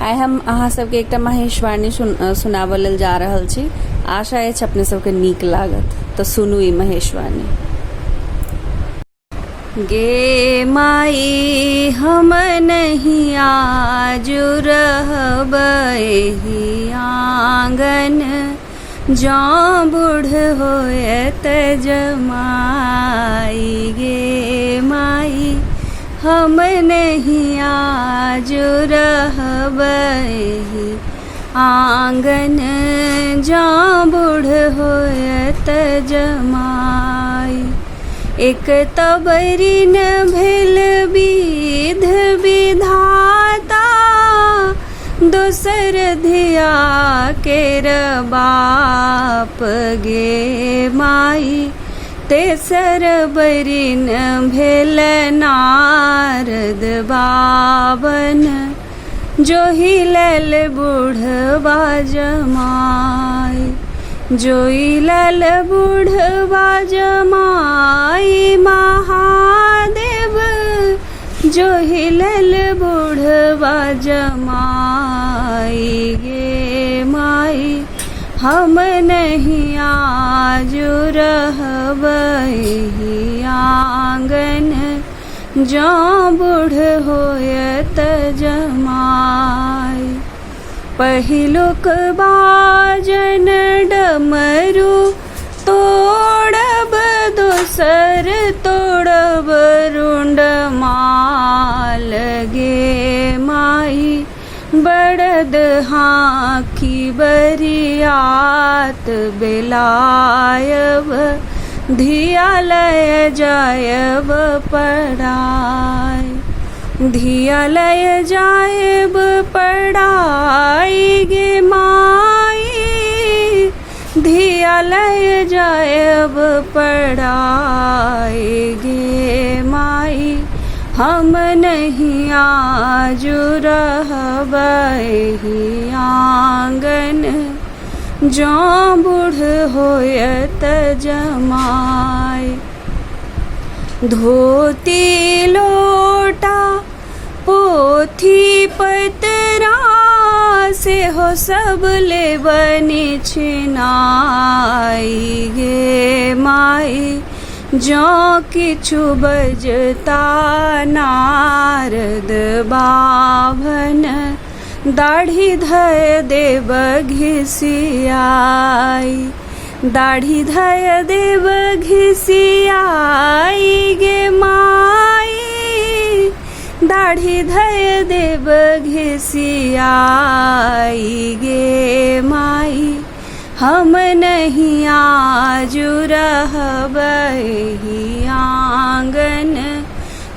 आइ हम अहाँ सबके एकटा महेशवाणी सुनाबऽ लेल जा रहल छी। आशा अछि अपने सबके नीक लागत, तो सुनू ई महेशवाणी। गे माई हम नहीं आजु रहब एहि आंगन, जँ बूढ़ होयत जमाई। गे माई हम नहीं आजु रहब एहि आंगन, जँ बूढ़ होयत जमाई। एक तबरिन भेल विध विधाता, दोसर धिया केर बाप। गे माई तेसर बरिन भेल नारद बाबन, जोहि लेल बूढ़बा जमाई। जोहि लेल बूढ़बा जमाई महादेव, जोहि लेल बूढ़बा जमाई। गे माई हम नहीं आजु रहब एहि आंगन, जँ बूढ़ होयत जमाई। पहिलुक बाजन डमरू तोड़ब, दोसर तोड़ब रुंड माल। गे माई बड़द हाँकी बरियात बेलायब, धिया लय जायब पढ़ाई। धिया लय जायब पढ़ाई। गे माई धिया लय जायब पढ़ाई। गे माई हम नहीं आजु रहब एहि आंगन, जँ बूढ़ होयत जमाई। धोती लोटा पोथी पतरा, सेहो सब लेबनि छिनाई। गे माई जँ किछु बजता नारद बाभन, दाढ़ी धय देब घिसियाई। दाढ़ी धय देब घिसियाई। गे माई दाढ़ी धय देब घिसियाई। गे माई हम नहीं आजु रहब एहि आंगन,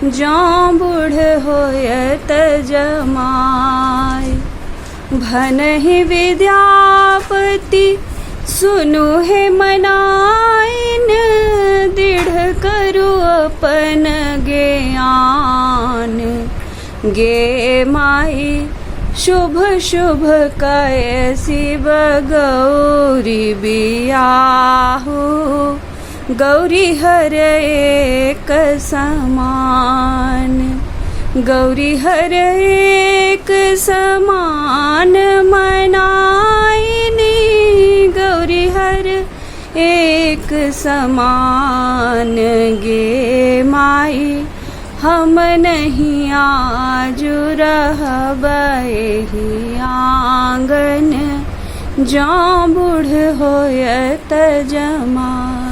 जँ बूढ़ होयत जमाई। भनहि विद्यापति सुनु हे मनाइन, दृढ़ करू अपन ज्ञान। गे माई शुभ शुभ कय शिव गौरी बियाहु, गौरी हर एक समान। गौरी हर एक समान मनाइनी, गौरी हर एक समान। गे माई हम नहीं आजु रहब एहि आंगन, जँ बूढ़ होयत जमाई।